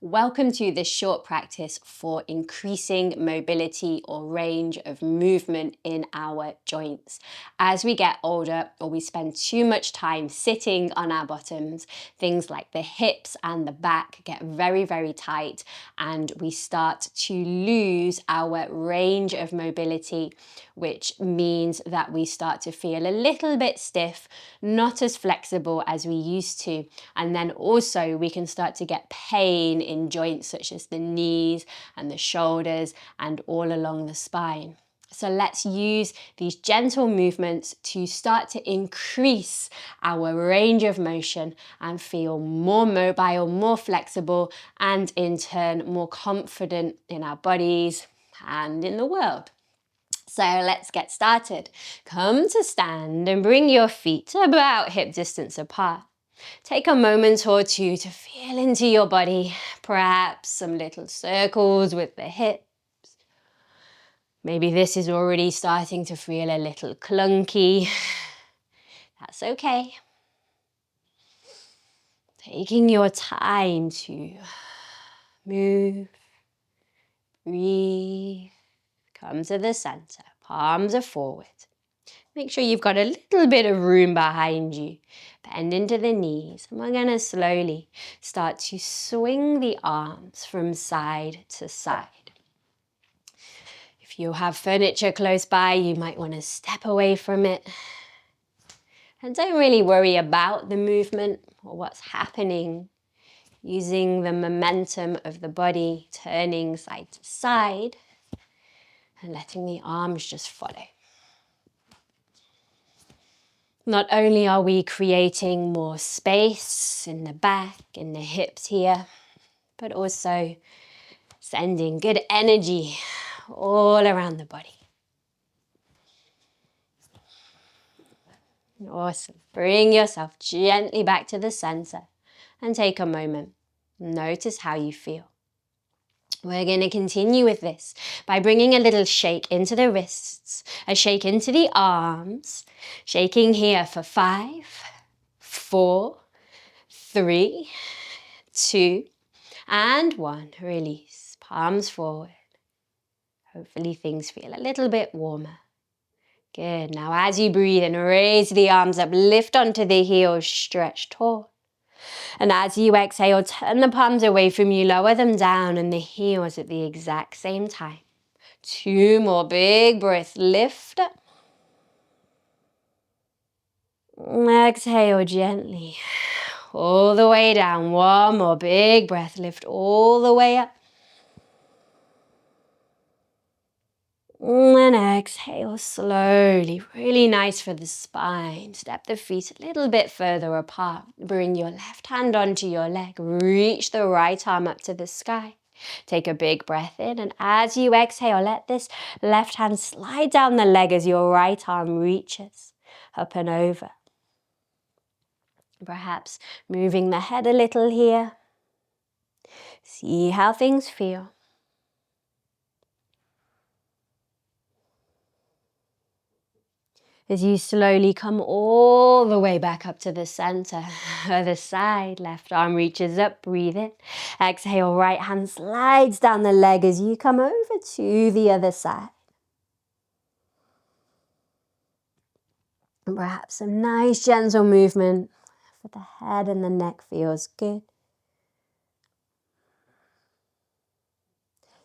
Welcome to this short practice for increasing mobility or range of movement in our joints. As we get older or we spend too much time sitting on our bottoms, things like the hips and the back get very, very tight and we start to lose our range of mobility, which means that we start to feel a little bit stiff, not as flexible as we used to. And then also we can start to get pain in joints such as the knees and the shoulders and all along the spine. So let's use these gentle movements to start to increase our range of motion and feel more mobile, more flexible, and in turn more confident in our bodies and in the world. So let's get started. Come to stand and bring your feet about hip distance apart. Take a moment or two to feel into your body, perhaps some little circles with the hips. Maybe this is already starting to feel a little clunky. That's okay. Taking your time to move, breathe, come to the center, palms are forward. Make sure you've got a little bit of room behind you. Bend into the knees, and we're going to slowly start to swing the arms from side to side. If you have furniture close by, you might want to step away from it. And don't really worry about the movement or what's happening. Using the momentum of the body, turning side to side, and letting the arms just follow. Not only are we creating more space in the back, in the hips here, but also sending good energy all around the body. Awesome. Bring yourself gently back to the center and take a moment. Notice how you feel. We're going to continue with this by bringing a little shake into the wrists, a shake into the arms, shaking here for 5, 4, 3, 2, and 1. Release, palms forward. Hopefully things feel a little bit warmer. Good. Now as you breathe in, raise the arms up, lift onto the heels, stretch tall. And as you exhale, turn the palms away from you, lower them down and the heels at the exact same time. 2 more big breaths, lift up. Exhale gently, all the way down. 1 more big breath, lift all the way up. And exhale slowly, really nice for the spine. Step the feet a little bit further apart. Bring your left hand onto your leg. Reach the right arm up to the sky. Take a big breath in, and as you exhale, let this left hand slide down the leg as your right arm reaches up and over. Perhaps moving the head a little here. See how things feel. As you slowly come all the way back up to the center, other side, left arm reaches up, breathe in. Exhale, right hand slides down the leg as you come over to the other side. And perhaps some nice gentle movement for the head and the neck feels good.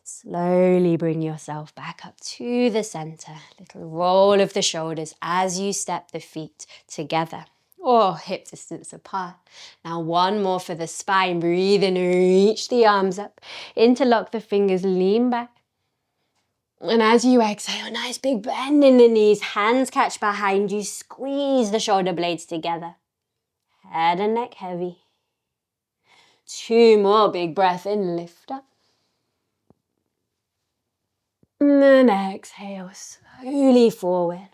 Slowly bring yourself back up to the center. Little roll of the shoulders as you step the feet together or hip distance apart. Now 1 more for the spine. Breathe in, reach the arms up. Interlock the fingers, lean back. And as you exhale, nice big bend in the knees. Hands catch behind you. Squeeze the shoulder blades together. Head and neck heavy. 2 more big breath in, lift up. And then exhale slowly forward.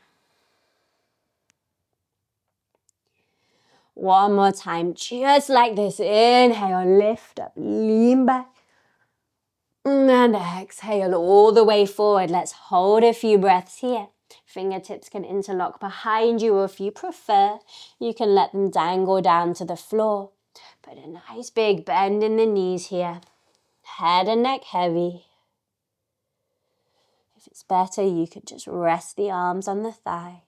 1 more time, just like this. Inhale, lift up, lean back. And exhale all the way forward. Let's hold a few breaths here. Fingertips can interlock behind you, or if you prefer, you can let them dangle down to the floor. But a nice big bend in the knees here. head and neck heavy. If it's better, you could just rest the arms on the thighs.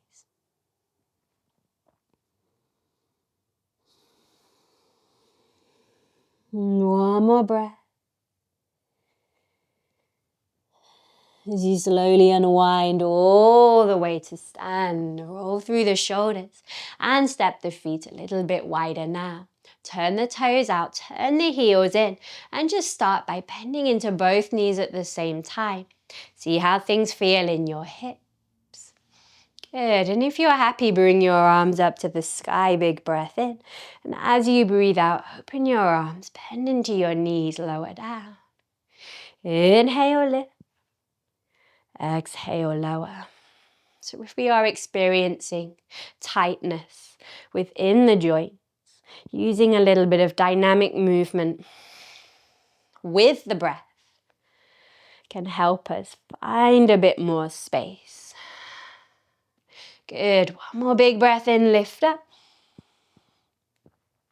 One more breath. As you slowly unwind all the way to stand, roll through the shoulders and step the feet a little bit wider now. Turn the toes out, turn the heels in, and just start by bending into both knees at the same time. See how things feel in your hips. Good, and if you're happy, bring your arms up to the sky, big breath in. And as you breathe out, open your arms, bend into your knees, lower down. Inhale, lift. Exhale, lower. So if we are experiencing tightness within the joints, using a little bit of dynamic movement with the breath can help us find a bit more space. Good. One more big breath in, lift up.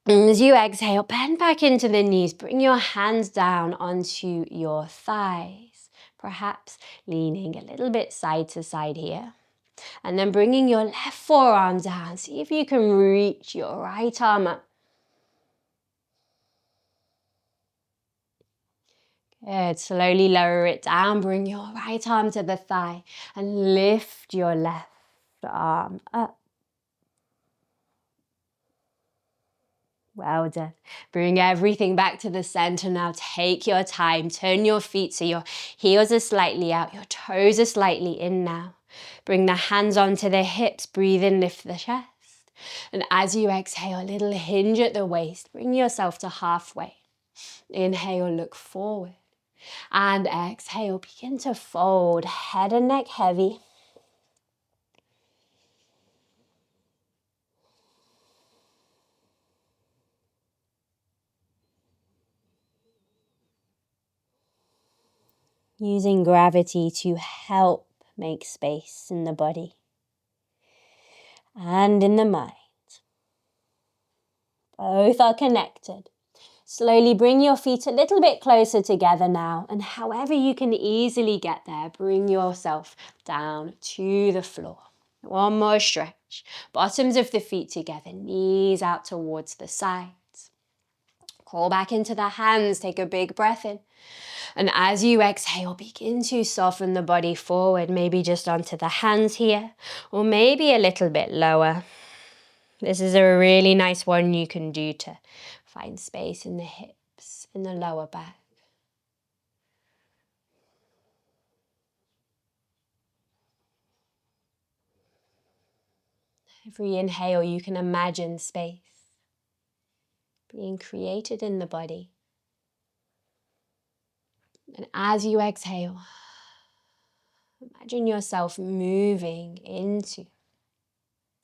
And as you exhale, bend back into the knees. Bring your hands down onto your thighs, perhaps leaning a little bit side to side here. And then bringing your left forearm down. See if you can reach your right arm up. Good. Slowly lower it down. Bring your right arm to the thigh and lift your left arm up. Well done. Bring everything back to the center now. Take your time. Turn your feet so your heels are slightly out. Your toes are slightly in now. Bring the hands onto the hips. Breathe in, lift the chest. And as you exhale, a little hinge at the waist. Bring yourself to halfway. Inhale, look forward. And exhale, begin to fold. Head and neck heavy. Using gravity to help make space in the body and in the mind. Both are connected. Slowly bring your feet a little bit closer together now, and however you can easily get there, bring yourself down to the floor. One more stretch. Bottoms of the feet together, knees out towards the sides. Crawl back into the hands, take a big breath in. And as you exhale, begin to soften the body forward, maybe just onto the hands here, or maybe a little bit lower. This is a really nice one you can do to find space in the hips, in the lower back. Every inhale, you can imagine space being created in the body. And as you exhale, imagine yourself moving into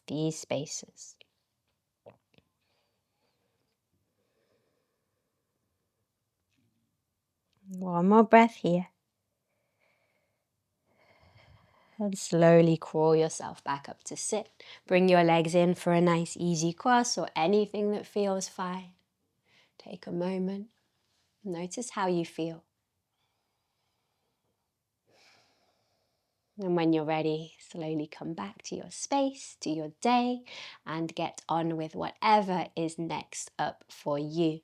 these spaces. One more breath here. And slowly crawl yourself back up to sit. Bring your legs in for a nice easy cross or anything that feels fine. Take a moment. Notice how you feel. And when you're ready, slowly come back to your space, to your day, and get on with whatever is next up for you.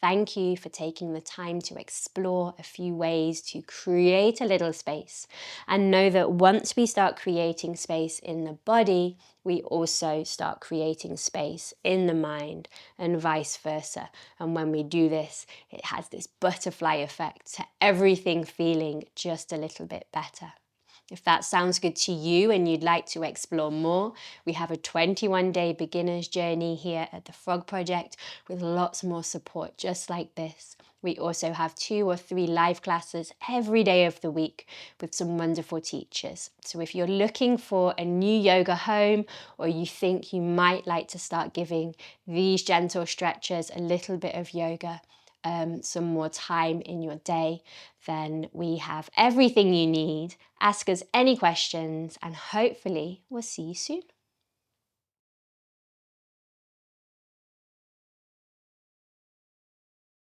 Thank you for taking the time to explore a few ways to create a little space. And know that once we start creating space in the body, we also start creating space in the mind and vice versa. And when we do this, it has this butterfly effect to everything feeling just a little bit better. If that sounds good to you and you'd like to explore more, we have a 21-day beginner's journey here at the Frog Project with lots more support just like this. We also have 2 or 3 live classes every day of the week with some wonderful teachers. So if you're looking for a new yoga home, or you think you might like to start giving these gentle stretches a little bit of yoga, some more time in your day, then we have everything you need. Ask us any questions and hopefully we'll see you soon.